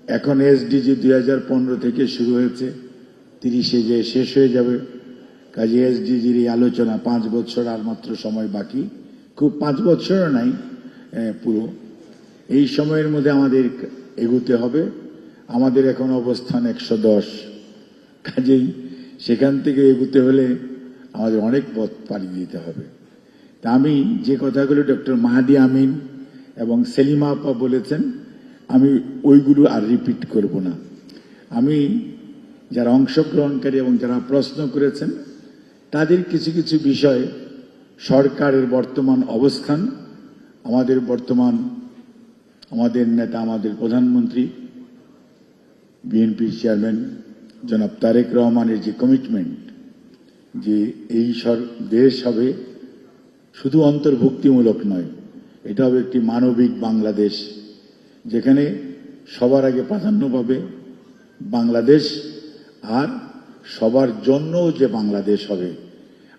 এখন এসডিজি 2015 থেকে শুরু হয়েছে, 30-এ যে শেষ হয়ে যাবে। কাজে এসডিজির এই আলোচনা 5 বছর আর মাত্র সময় বাকি, খুব 5 বছরও নাই পুরো। এই সময়ের মধ্যে আমাদের এগোতে হবে। আমাদের এখন অবস্থান 110, কাজেই সেখান থেকে এগোতে হলে আমাদের অনেক পথ পাড়ি দিতে হবে। তা আমি যে কথাগুলো ডক্টর মাহাদি আমিন এবং সেলিমা আপা বলেছেন, আমি ওইগুলো আর রিপিট করব না। আমি যারা অংশগ্রহণকারী এবং যারা প্রশ্ন করেছেন তাদের কিছু কিছু বিষয়, সরকারের বর্তমান অবস্থান, আমাদের নেতা, আমাদের প্রধানমন্ত্রী, বিএনপির চেয়ারম্যান জনাব তারেক রহমানের যে কমিটমেন্ট, যে এই দেশ হবে শুধু অন্তর্ভুক্তিমূলক নয়, এটা হবে একটি মানবিক বাংলাদেশ, যেখানে সবার আগে প্রাধান্য পাবে বাংলাদেশ, আর সবার জন্যও যে বাংলাদেশ হবে।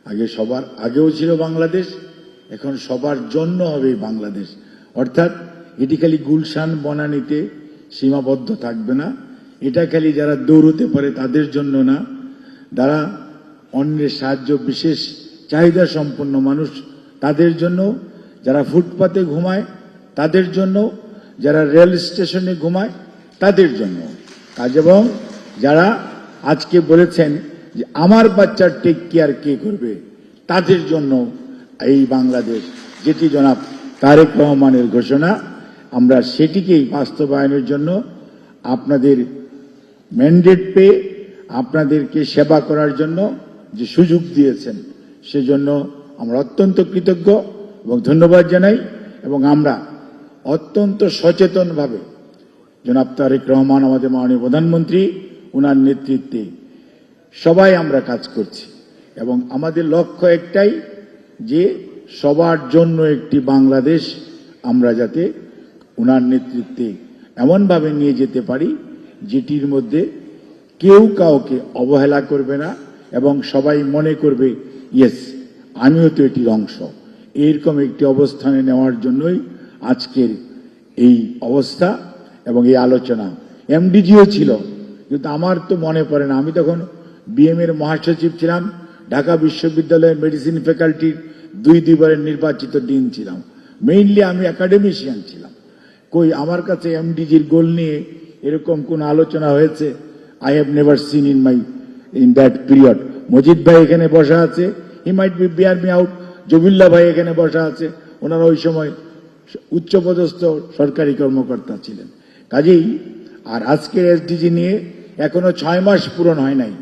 আগে সবার আগেও ছিল বাংলাদেশ, এখন সবার জন্য হবে বাংলাদেশ। অর্থাৎ এটি খালি গুলশান বনানীতে সীমাবদ্ধ থাকবে না, এটা খালি যারা দৌড়তে পারে তাদের জন্য না, যারা অন্যের সাহায্য, বিশেষ চাহিদা সম্পন্ন মানুষ তাদের জন্য, যারা ফুটপাতে ঘুমায় তাদের জন্য, যারা রেল স্টেশনে ঘুমায় তাদের জন্য কাজ, এবং যারা আজকে বলেছেন যে আমার বাচ্চার টেক কেয়ার কে করবে, তাদের জন্য এই বাংলাদেশ, যেটি জনাব তারেক রহমানের ঘোষণা, আমরা সেটিকেই বাস্তবায়নের জন্য আপনাদের ম্যান্ডেট পেয়ে আপনাদেরকে সেবা করার জন্য যে সুযোগ দিয়েছেন, সেজন্য আমরা অত্যন্ত কৃতজ্ঞ এবং ধন্যবাদ জানাই। এবং আমরা অত্যন্ত সচেতনভাবে জনাব তারেক রহমান, আমাদের মাননীয় প্রধানমন্ত্রী, ওনার নেতৃত্বে সবাই আমরা কাজ করছি, এবং আমাদের লক্ষ্য একটাই, যে সবার জন্য একটি বাংলাদেশ আমরা যাতে ওনার নেতৃত্বে এমনভাবে নিয়ে যেতে পারি যেটির মধ্যে কেউ কাউকে অবহেলা করবে না, এবং সবাই মনে করবে ইয়েস আমিও তো এটির অংশ। এইরকম একটি অবস্থানে নেওয়ার জন্যই আজকের এই অবস্থা এবং এই আলোচনা। এমডিজিও ছিল, কিন্তু আমার তো মনে পড়ে না, আমি তখন বিএম এর মহাসচিব ছিলাম, ঢাকা বিশ্ববিদ্যালয়ের মেডিসিন ফ্যাকাল্টির 2 বারের নির্বাচিত ডিন ছিলাম, মেইনলি আমি একাডেমিশিয়ান ছিলাম। কই আমার কাছে এমডিজির গোল নিয়ে এরকম কোন আলোচনা হয়েছে? I have never seen in that period. Majid ভাই এখানে বসা আছে, he might be bear me out. Jabilla ভাই এখানে বসা আছে, ওনারা ওই সময় উচ্চপদস্থ সরকারি কর্মকর্তা ছিলেন। কাজেই আর আজকের এসডিজি নিয়ে এখনো 6 মাস পূরণ হয় নাই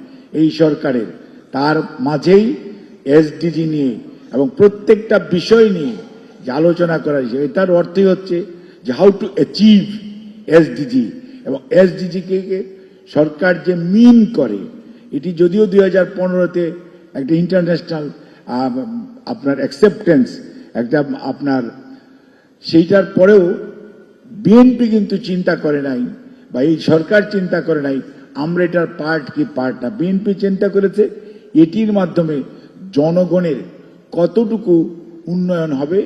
এই সরকারের, তার মাঝেই এসডিজি নিয়ে এবং প্রত্যেকটা বিষয় নিয়ে যে আলোচনা করা হয়েছে, এটার অর্থই হচ্ছে যে হাউ টু অ্যাচিভ এসডিজি। এবং এসডিজিকে সরকার যে মিন করে, এটি যদিও 2015-তে একটা ইন্টারন্যাশনাল আপনার অ্যাকসেপ্টেন্স, একটা আপনার সেইটার পরেও বিএনপি কিন্তু চিন্তা করে নাই, বা এই সরকার চিন্তা করে নাই আমরা এটার পার্ট কি পার্ট না। বিএনপি চিন্তা করেছে এটির মাধ্যমে জনগণের কতটুকু উন্নয়ন হবে,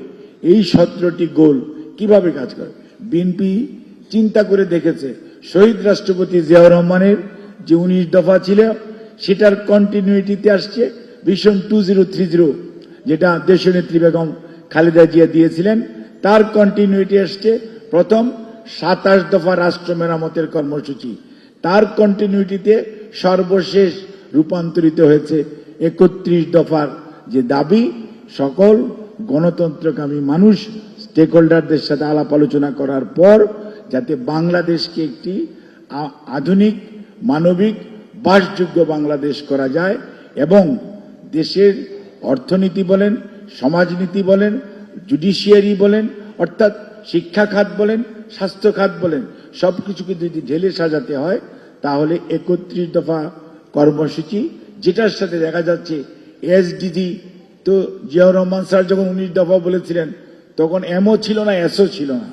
এই 17টি গোল কিভাবে কাজ করে। বিএনপি চিন্তা করে দেখেছে শহীদ রাষ্ট্রপতি জিয়াউর রহমানের যে 19 দফা ছিল, সেটার কন্টিনিউটিতে আসছে ভিশন 2030, যেটা দেশনেত্রী বেগম খালেদা জিয়া দিয়েছিলেন, তার কন্টিনিউটি আসছে প্রথম 27 দফা রাষ্ট্র মেরামতের কর্মসূচি, তার কন্টিনিউটিতে সর্বশেষ রূপান্তরিত হয়েছে 31 দফার যে দাবি, সকল গণতন্ত্রকামী মানুষ স্টেক হোল্ডারদের সাথে আলাপ আলোচনা করার পর যাতে বাংলাদেশকে একটি আধুনিক, মানবিক, বাসযোগ্য বাংলাদেশ করা যায়, এবং দেশের অর্থনীতি বলেন, সমাজনীতি বলেন, জুডিশিয়ারি বলেন, অর্থাৎ শিক্ষা খাত বলেন, স্বাস্থ্য খাত বলেন, সবকিছুকে যদি ঢেলে সাজাতে হয়, তাহলে 31 দফা কর্মসূচি, যেটার সাথে দেখা যাচ্ছে এসডিজি, তো জিয়াউর রহমান স্যার যখন 19 দফা বলেছিলেন তখন এমও ছিল না, এসও ছিল না,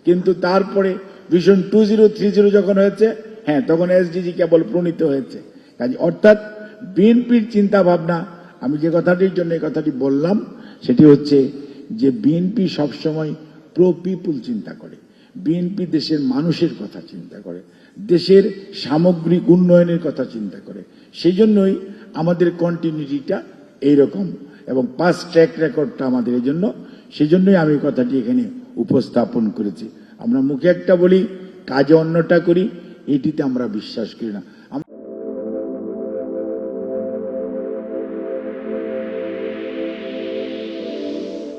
কিন্তু তারপরে ভিশন 2030 যখন হয়েছে, হ্যাঁ, তখন এসডিজি কেবল প্রণীত হয়েছে। কাজে অর্থাৎ বিএনপির চিন্তা ভাবনা, আমি যে কথাটির জন্য এই কথাটি বললাম, সেটি হচ্ছে যে বিএনপি সবসময় প্রো পিপুল চিন্তা করে, বিএনপি দেশের মানুষের কথা চিন্তা করে, দেশের সামগ্রিক উন্নয়নের কথা চিন্তা করে। সেই জন্যই আমাদের কন্টিনিউটিটা এইরকম এবং পাস্ট ট্র্যাক রেকর্ডটা আমাদের এই জন্য, সেই জন্যই আমি কথাটি এখানে উপস্থাপন করেছি। আমরা মুখে একটা বলি, কাজে অন্যটা করি, এটিতে আমরা বিশ্বাস করি না।